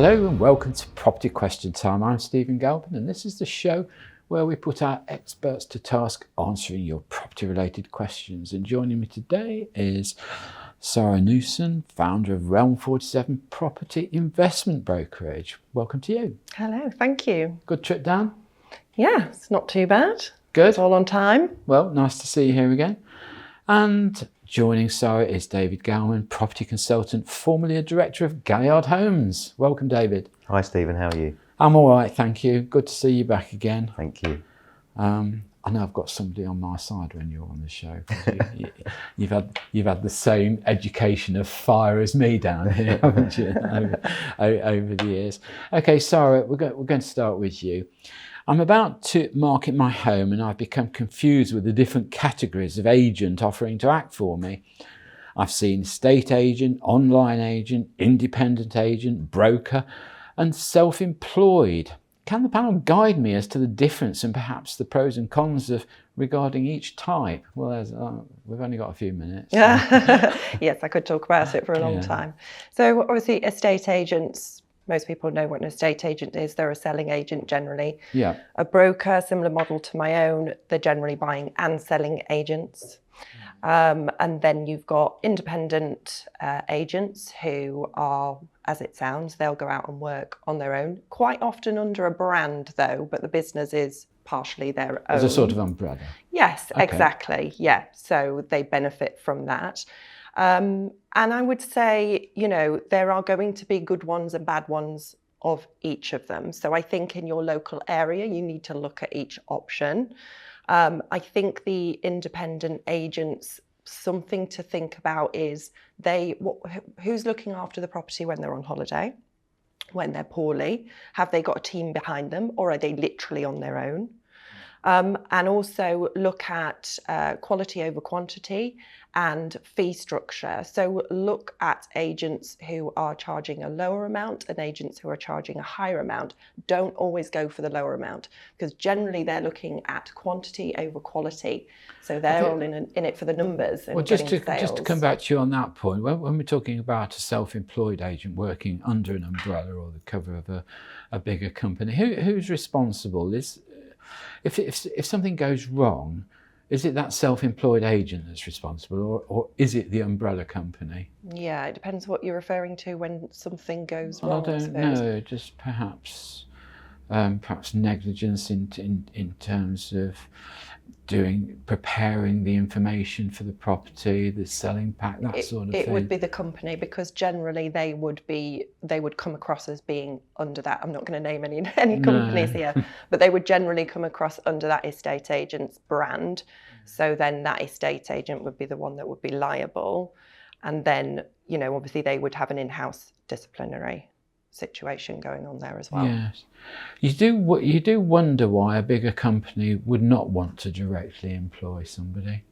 Hello and welcome to Property Question Time. I'm Stephen Galpin and this is the show where we put our experts to task answering your property related questions. And joining me today is Sara Newson, founder of Realm 47 Property Investment Brokerage. Welcome to you. Hello, thank you. Good trip down? Yeah, it's not too bad. Good. It's all on time. Well, nice to see you here again. And joining Sara is David Galman, property consultant, formerly a director of Galliard Homes. Welcome, David. Hi, Stephen. How are you? I'm all right, thank you. Good to see you back again. Thank you. I know I've got somebody on my side when you're on the show. You've had the same education of fire as me down here, haven't you? over the years. Okay, Sara, we're going to start with you. I'm about to market my home and I've become confused with the different categories of agent offering to act for me. I've seen estate agent, online agent, independent agent, broker and self-employed. Can the panel guide me as to the difference and perhaps the pros and cons of regarding each type? Well, we've only got a few minutes. Yes, I could talk about it for a long time. So obviously estate agents, most people know what an estate agent is. They're a selling agent generally. Yeah. A broker, similar model to my own, they're generally buying and selling agents. And then you've got independent agents who are, as it sounds, they'll go out and work on their own, quite often under a brand though, but the business is partially their own. As a sort of umbrella. Yes, Okay. exactly. Yeah, so they benefit from that. And I would say, you know, there are going to be good ones and bad ones of each of them. So I think in your local area, you need to look at each option. I think the independent agents, something to think about is who's looking after the property when they're on holiday, when they're poorly? Have they got a team behind them or are they literally on their own? And also look at quality over quantity and fee structure. So look at agents who are charging a lower amount and agents who are charging a higher amount. Don't always go for the lower amount because generally they're looking at quantity over quality. So they're all in it for the numbers. And Well, just to sales. come back to you on that point, when we're talking about a self-employed agent working under an umbrella or the cover of a bigger company, who's responsible? If something goes wrong, is it that self-employed agent that's responsible or is it the umbrella company? Yeah, it depends what you're referring to when something goes wrong. I don't know, just perhaps negligence in terms of preparing the information for the property, the selling pack, that sort of thing. It would be the company because generally they would come across as being under that. I'm not going to name any companies here, but they would generally come across under that estate agent's brand. So then that estate agent would be the one that would be liable. And then, you know, obviously they would have an in-house disciplinary situation going on there as well. Yes. You do wonder why a bigger company would not want to directly employ somebody.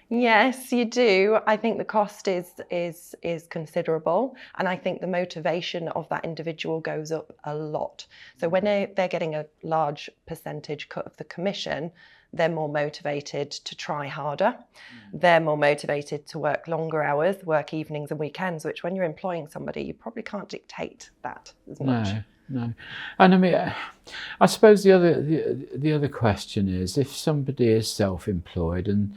Yes, you do. I think the cost is considerable, and I think the motivation of that individual goes up a lot. So when they're getting a large percentage cut of the commission, they're more motivated to try harder. They're more motivated to work longer hours, work evenings and weekends, which when you're employing somebody, you probably can't dictate that as much. No. And I mean, I suppose the other question is if somebody is self-employed and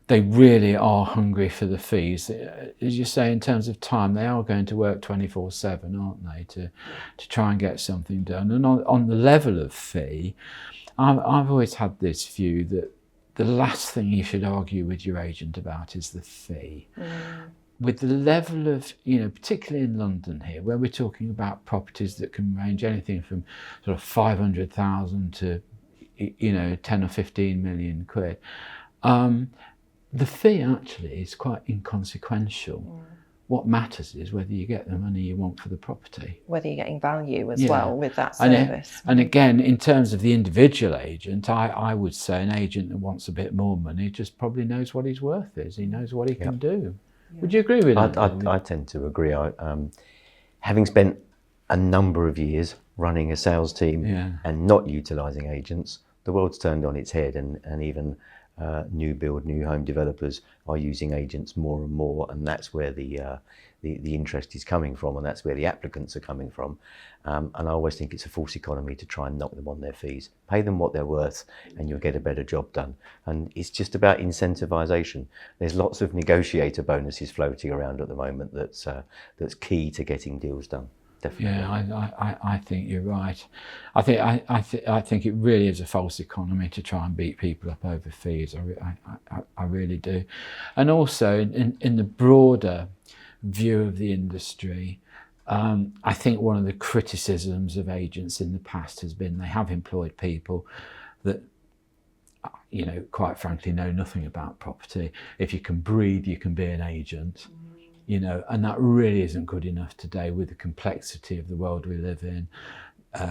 they really are hungry for the fees, as you say, in terms of time, they are going to work 24/7, aren't they, to try and get something done. And on the level of fee, I've always had this view that the last thing you should argue with your agent about is the fee. With the level of, you know, particularly in London here, where we're talking about properties that can range anything from sort of 500,000 to, you know, 10 or 15 million quid, the fee actually is quite inconsequential. What matters is whether you get the money you want for the property. Whether you're getting value as well with that service. And again, in terms of the individual agent, I would say an agent that wants a bit more money just probably knows what his worth is. He knows what he can do. Yeah. Would you agree with that? I tend to agree. Having spent a number of years running a sales team and not utilising agents, the world's turned on its head, and even new home developers are using agents more and more, and that's where the the interest is coming from, and that's where the applicants are coming from. And I always think it's a false economy to try and knock them on their fees. Pay them what they're worth and you'll get a better job done. And it's just about incentivisation. There's lots of negotiator bonuses floating around at the moment that's key to getting deals done. Definitely. Yeah, I think you're right. I think it really is a false economy to try and beat people up over fees. I really do. And also in the broader view of the industry, I think one of the criticisms of agents in the past has been they have employed people that, you know, quite frankly, know nothing about property. If you can breathe, you can be an agent. You know, and that really isn't good enough today with the complexity of the world we live in,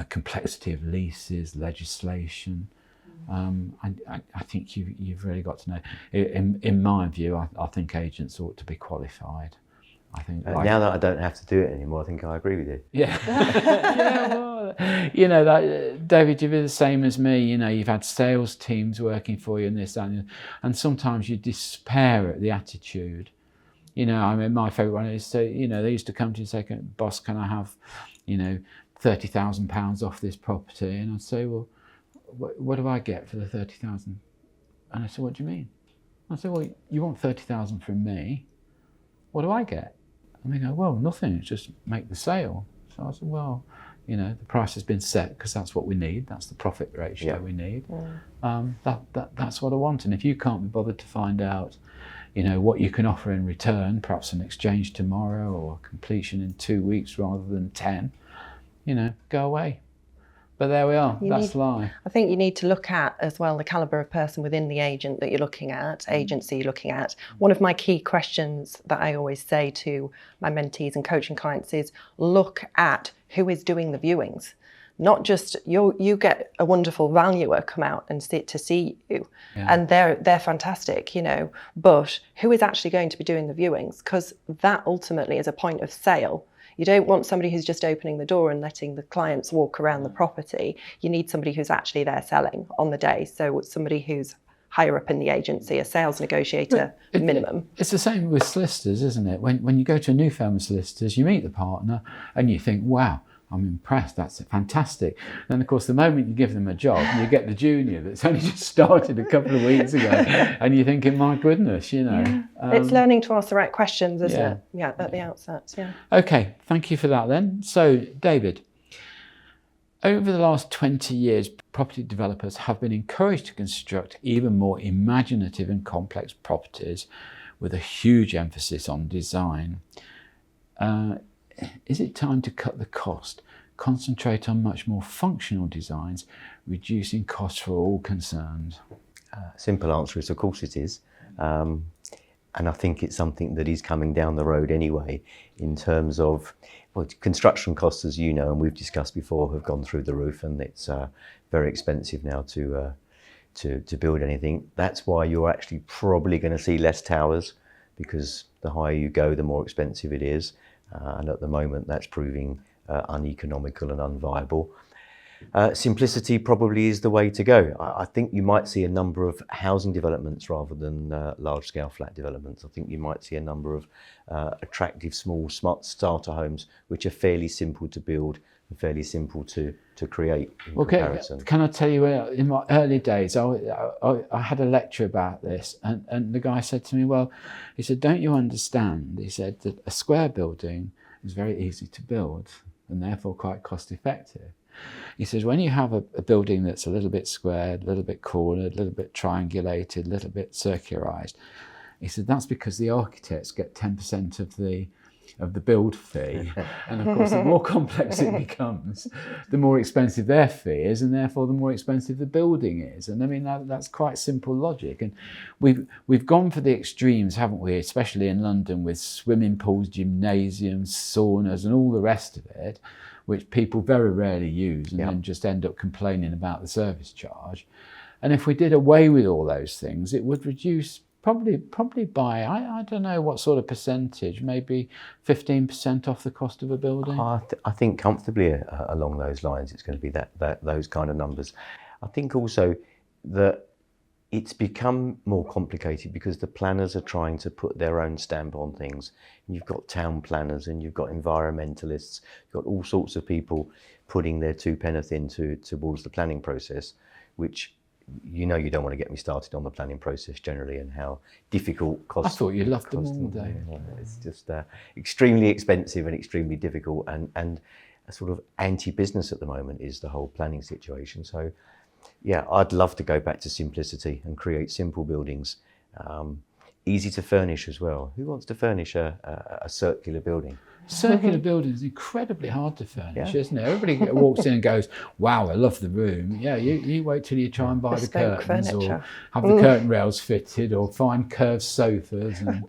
complexity of leases, legislation. I think you've really got to know. In my view, I think agents ought to be qualified. I think now that I don't have to do it anymore, I think I agree with you. Yeah, yeah. Well, you know that, David, you're the same as me. You know, you've had sales teams working for you and this and sometimes you despair at the attitude. You know, I mean, my favourite one is, you know, they used to come to you and say, boss, can I have, you know, £30,000 off this property? And I'd say, well, what do I get for the 30,000? And I said, what do you mean? I said, well, you want 30,000 from me. What do I get? And they go, well, nothing, it's just make the sale. So I said, well, you know, the price has been set because that's what we need. That's the profit ratio we need. That's what I want. And if you can't be bothered to find out, you know, what you can offer in return, perhaps an exchange tomorrow or completion in 2 weeks rather than 10, you know, go away. But there we are, that's life. I think you need to look at as well the calibre of person within the agent that you're looking at, agency you're looking at. One of my key questions that I always say to my mentees and coaching clients is look at who is doing the viewings. Not just you get a wonderful valuer come out and sit to see you, and they're fantastic, you know. But who is actually going to be doing the viewings? Because that ultimately is a point of sale. You don't want somebody who's just opening the door and letting the clients walk around the property. You need somebody who's actually there selling on the day. So somebody who's higher up in the agency, a sales negotiator minimum. It's the same with solicitors, isn't it? When you go to a new firm of solicitors, you meet the partner and you think, wow, I'm impressed, that's fantastic. Then of course the moment you give them a job, you get the junior that's only just started a couple of weeks ago and you're thinking, my goodness, you know. It's learning to ask the right questions, isn't it? Yeah, at the outset, Okay, thank you for that then. So David, over the last 20 years, property developers have been encouraged to construct even more imaginative and complex properties with a huge emphasis on design. Is it time to cut the cost, concentrate on much more functional designs, reducing costs for all concerned? Simple answer is, of course it is. And I think it's something that is coming down the road anyway, in terms of, well, construction costs, as you know, and we've discussed before, have gone through the roof, and it's very expensive now to build anything. That's why you're actually probably going to see less towers, because the higher you go, the more expensive it is. And at the moment that's proving uneconomical and unviable. Simplicity probably is the way to go. I think you might see a number of housing developments rather than large-scale flat developments. I think you might see a number of attractive small smart starter homes which are fairly simple to build and fairly simple to create in comparison. Can I tell you, in my early days I had a lecture about this, and the guy said to me, well, he said, don't you understand, he said, that a square building is very easy to build and therefore quite cost effective. He says, when you have a building that's a little bit squared, a little bit cornered, a little bit triangulated, a little bit circularised, he said, that's because the architects get 10% of the build fee, and of course the more complex it becomes, the more expensive their fee is, and therefore the more expensive the building is. And I mean, that's quite simple logic. And we've gone for the extremes, haven't we, especially in London, with swimming pools, gymnasiums, saunas and all the rest of it, which people very rarely use, and then just end up complaining about the service charge. And if we did away with all those things, it would reduce probably by, I don't know what sort of percentage, maybe 15% off the cost of a building. I think comfortably along those lines, it's going to be that those kind of numbers. I think also that it's become more complicated because the planners are trying to put their own stamp on things. You've got town planners and you've got environmentalists, you've got all sorts of people putting their two penneth towards the planning process, which you don't want to get me started on the planning process generally and how difficult costs. I thought you loved them all, Dave. It's just extremely expensive and extremely difficult and a sort of anti-business at the moment is the whole planning situation. So yeah, I'd love to go back to simplicity and create simple buildings, easy to furnish as well. Who wants to furnish a circular building? Circular buildings is incredibly hard to furnish, isn't it? Everybody walks in and goes, wow, I love the room. Yeah, you wait till you try and buy the curtains or have the curtain rails fitted or find curved sofas. And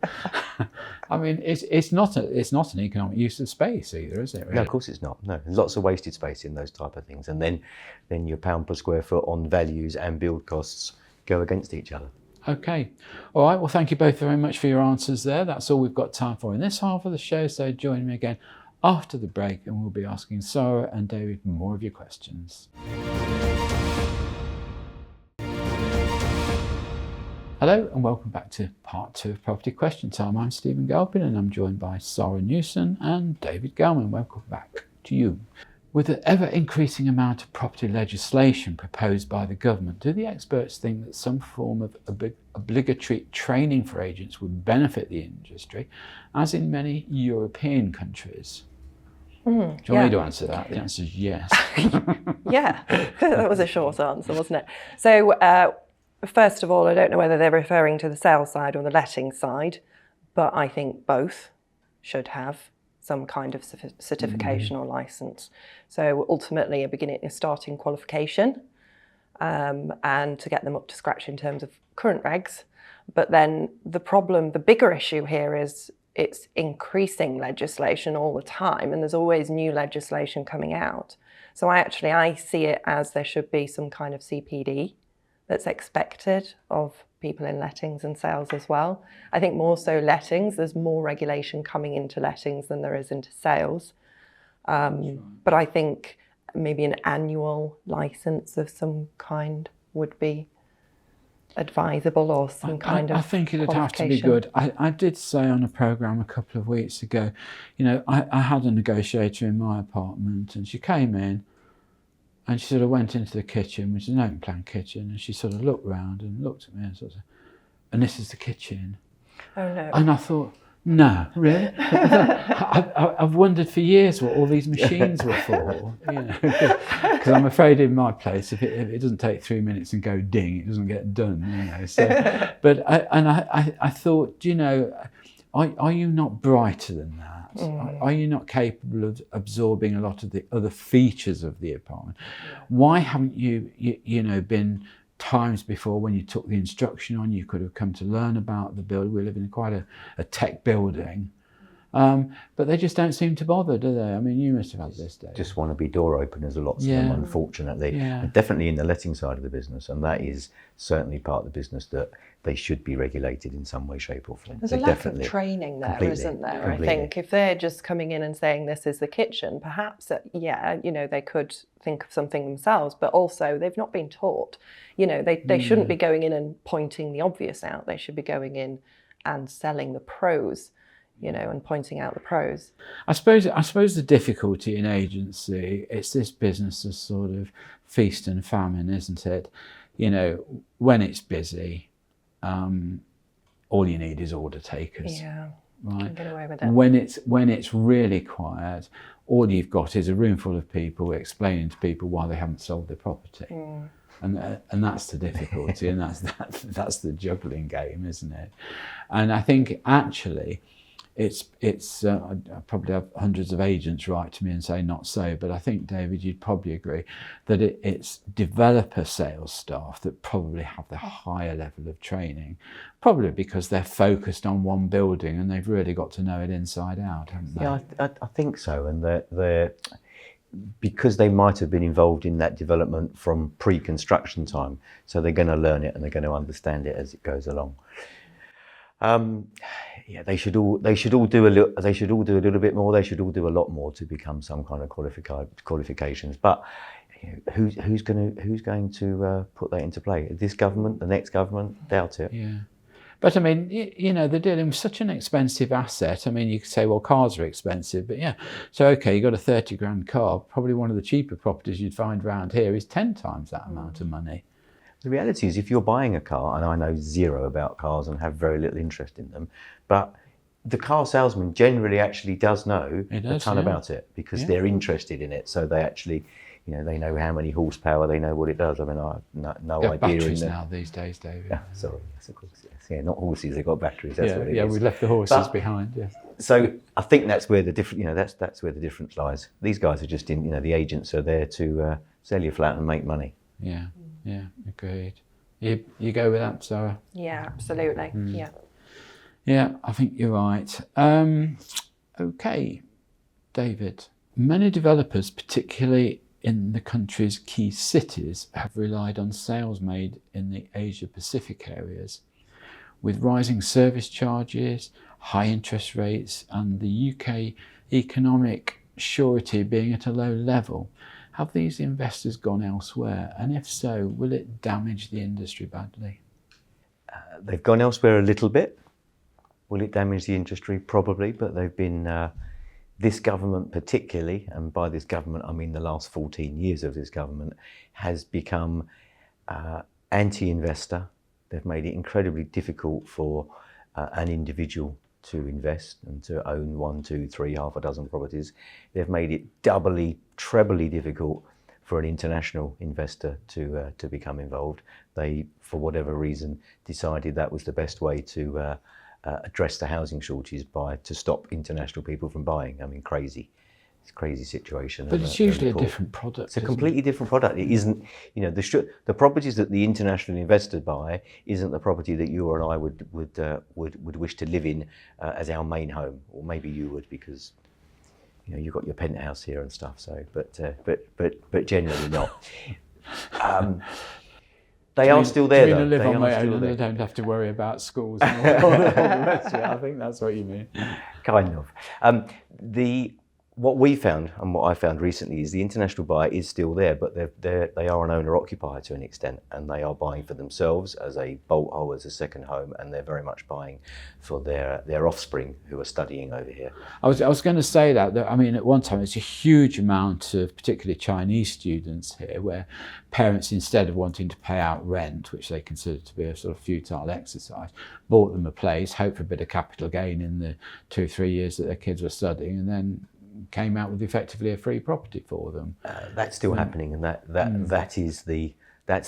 I mean, it's not an economic use of space either, is it? Really? No, of course it's not. No, there's lots of wasted space in those type of things. And then your pound per square foot on values and build costs go against each other. Okay. All right. Well, thank you both very much for your answers there. That's all we've got time for in this half of the show. So join me again after the break and we'll be asking Sara and David more of your questions. Hello and welcome back to part 2 of Property Question Time. I'm Stephen Galpin and I'm joined by Sara Newson and David Galman. Welcome back to you. With the ever-increasing amount of property legislation proposed by the government, do the experts think that some form of obligatory training for agents would benefit the industry, as in many European countries? Do you want me to answer that? The answer is yes. Yeah, that was a short answer, wasn't it? So, first of all, I don't know whether they're referring to the sales side or the letting side, but I think both should have some kind of certification or license. So ultimately a starting qualification and to get them up to scratch in terms of current regs. But then the bigger issue here is it's increasing legislation all the time and there's always new legislation coming out. So I see it as there should be some kind of CPD that's expected of people in lettings and sales as well. I think more so lettings, there's more regulation coming into lettings than there is into sales. But I think maybe an annual license of some kind would be advisable or some kind of I think it'd have to be good. I did say on a programme a couple of weeks ago, I had a negotiator in my apartment and she came in and she sort of went into the kitchen, which is an open plan kitchen, and she sort of looked round and looked at me and sort of said, and this is the kitchen. Oh no. And I thought, no, really? I've wondered for years what all these machines were for, because I'm afraid in my place, if it doesn't take 3 minutes and go ding, it doesn't get done, So, but I thought, are you not brighter than that? Are you not capable of absorbing a lot of the other features of the apartment? Why haven't you been times before when you took the instruction on, you could have come to learn about the build. We live in quite a tech building. But they just don't seem to bother, do they? I mean, you must have had this, Dave. Just want to be door openers, lots of them, unfortunately. Yeah. Definitely in the letting side of the business, and that is certainly part of the business that they should be regulated in some way, shape or form. There's a lack of training there, isn't there? Completely. I think if they're just coming in and saying this is the kitchen, perhaps, they could think of something themselves, but also they've not been taught. They shouldn't be going in and pointing the obvious out. They should be going in and selling the pros. And pointing out the pros. I suppose the difficulty in agency, it's this business of sort of feast and famine, isn't it? When it's busy, all you need is order takers. Yeah, right. Get away with it. When it's really quiet, all you've got is a room full of people explaining to people why they haven't sold their property. Mm. And that's the difficulty, and that's the juggling game, isn't it? And I think actually, it's I probably have hundreds of agents write to me and say not so, but I think, David, you'd probably agree that it's developer sales staff that probably have the higher level of training, probably because they're focused on one building and they've really got to know it inside out, haven't they? Yeah, I think so, and they're because they might have been involved in that development from pre-construction time, so they're going to learn it and they're going to understand it as it goes along. They should all do a little bit more. They should all do a lot more to become some kind of qualifications. But who's going to put that into play? This government, the next government? Doubt it. Yeah. But I mean, they're dealing with such an expensive asset. I mean, you could say, well, cars are expensive, but yeah. So, okay, you got a 30 grand car. Probably one of the cheaper properties you'd find around here is 10 times that amount of money. The reality is, if you're buying a car, and I know zero about cars and have very little interest in them, but the car salesman generally actually does know a ton about it, because they're interested in it. So they actually, they know how many horsepower, they know what it does. I mean, I have no idea. Batteries now these days, David. Yeah, sorry, yes, of course. Yes. Yeah, not horses. They've got batteries. That's what it is. Yeah, we left the horses behind. Yeah. So I think that's where the difference. That's where the difference lies. These guys are just in. The agents are there to sell you flat and make money. Yeah. Yeah. Agreed. You go with that, Sarah? Yeah, absolutely. Yeah. Yeah, I think you're right. Okay, David. Many developers, particularly in the country's key cities, have relied on sales made in the Asia-Pacific areas. With rising service charges, high interest rates, and the UK economic surety being at a low level, have these investors gone elsewhere? And if so, will it damage the industry badly? They've gone elsewhere a little bit. Will it damage the industry? Probably, but they've been, this government particularly, and by this government I mean the last 14 years of this government, has become anti-investor. They've made it incredibly difficult for an individual to invest and to own 1, 2, 3, half a dozen properties. They've made it doubly, trebly difficult for an international investor to become involved. They, for whatever reason, decided that was the best way to address the housing shortages, to stop international people from buying. I mean, crazy. It's a crazy situation. But it's usually a different product. It's a completely different product. It isn't, the properties that the international investor buy isn't the property that you or I would wish to live in as our main home, or maybe you would, because you've got your penthouse here and stuff. So, but generally not. They are still there, though. Live on my own and I don't have to worry about schools and all the rest of it. I think that's what you mean. Kind of. What we found and what I found recently is the international buyer is still there, but they are an owner-occupier to an extent, and they are buying for themselves as a bolt hole, as a second home, and they're very much buying for their offspring who are studying over here. I was going to say that I mean, at one time it's a huge amount of particularly Chinese students here, where parents, instead of wanting to pay out rent, which they consider to be a sort of futile exercise, bought them a place, hoped for a bit of capital gain in the 2 or 3 years that their kids were studying, and then came out with effectively a free property for them. That's still happening, and that's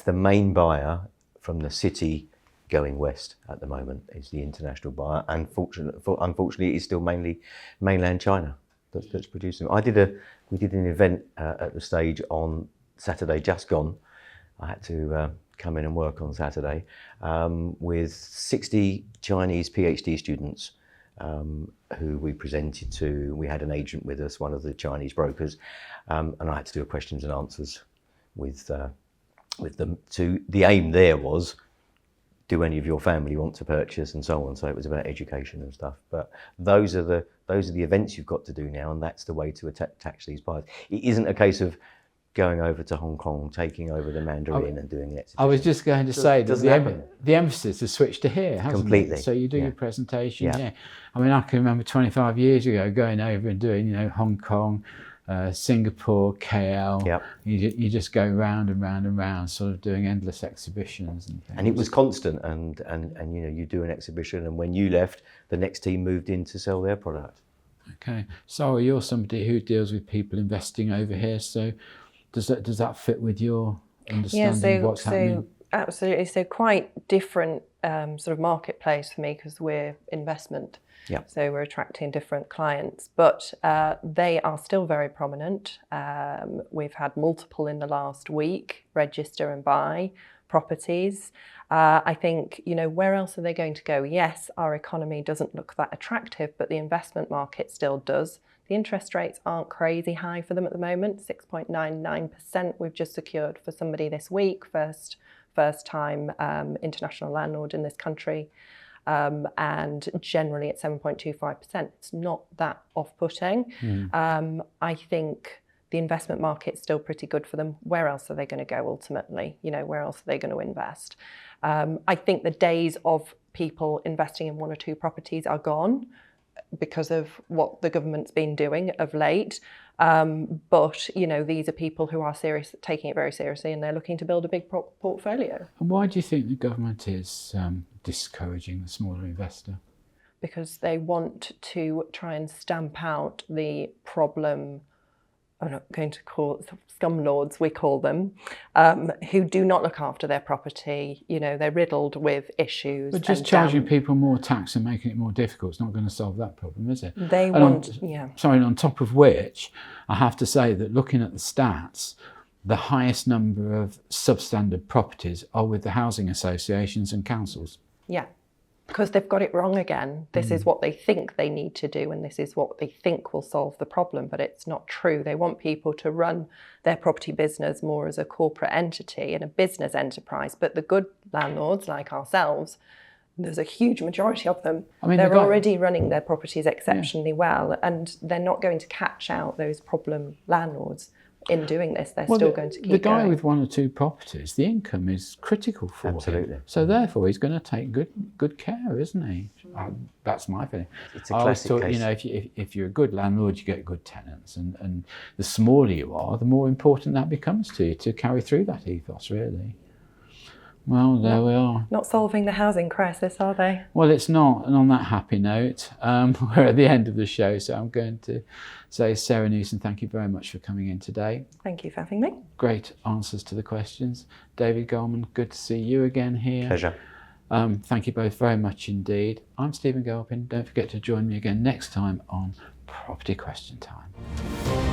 the main buyer from the city going west at the moment, is the international buyer. And unfortunately, it's still mainly mainland China that's producing. We did an event at the stage on Saturday just gone. I had to come in and work on Saturday with 60 Chinese PhD students. Who we presented to. We had an agent with us, one of the Chinese brokers, and I had to do a questions and answers with them. The aim there was, do any of your family want to purchase, and so on. So it was about education and stuff. But those are the events you've got to do now, and that's the way to attach these buyers. It isn't a case of going over to Hong Kong, taking over the Mandarin and doing it. I was just going to say that the emphasis has switched to here, hasn't completely. It? So you do your presentation here. I mean, I can remember 25 years ago going over and doing, Hong Kong, Singapore, KL. Yep. You just go round and round and round, sort of doing endless exhibitions and things. And it was constant, and you do an exhibition, and when you left, the next team moved in to sell their product. Okay, so you're somebody who deals with people investing over here, so does that fit with your understanding of what's happening? Absolutely. So quite different sort of marketplace for me, because we're investment. Yeah. So we're attracting different clients, but they are still very prominent. We've had multiple in the last week register and buy properties. I think, where else are they going to go? Yes, our economy doesn't look that attractive, but the investment market still does. The interest rates aren't crazy high for them at the moment, 6.99% we've just secured for somebody this week, first time international landlord in this country. And generally at 7.25%. It's not that off-putting. I think the investment market's still pretty good for them. Where else are they going to go ultimately? You know, where else are they going to invest? I think the days of people investing in 1 or 2 properties are gone because of what the government's been doing of late. But, you know, these are people who are taking it very seriously, and they're looking to build a big portfolio. And why do you think the government is discouraging the smaller investor? Because they want to try and stamp out the problem, I'm not going to call it scum lords, we call them, who do not look after their property. You know, they're riddled with issues. But just charging people more tax and making it more difficult is not going to solve that problem, is it? They and want, Sorry, and on top of which, I have to say that looking at the stats, the highest number of substandard properties are with the housing associations and councils. Yeah. Because they've got it wrong again. This is what they think they need to do, and this is what they think will solve the problem, but it's not true. They want people to run their property business more as a corporate entity and a business enterprise. But the good landlords like ourselves, there's a huge majority of them, they're already running their properties exceptionally well, and they're not going to catch out those problem landlords. In doing this, they're still going to keep the guy going. with 1 or 2 properties, the income is critical for Absolutely. him. So therefore, he's going to take good care, isn't he? That's my feeling. It's a classic case. You know, if you're a good landlord, you get good tenants, and the smaller you are, the more important that becomes to you to carry through that ethos, really. Well, there we are. Not solving the housing crisis, are they? Well, it's not. And on that happy note, we're at the end of the show, so I'm going to say, Sara Newson, thank you very much for coming in today. Thank you for having me. Great answers to the questions. David Galman, good to see you again here. Pleasure. Thank you both very much indeed. I'm Stephen Galpin. Don't forget to join me again next time on Property Question Time.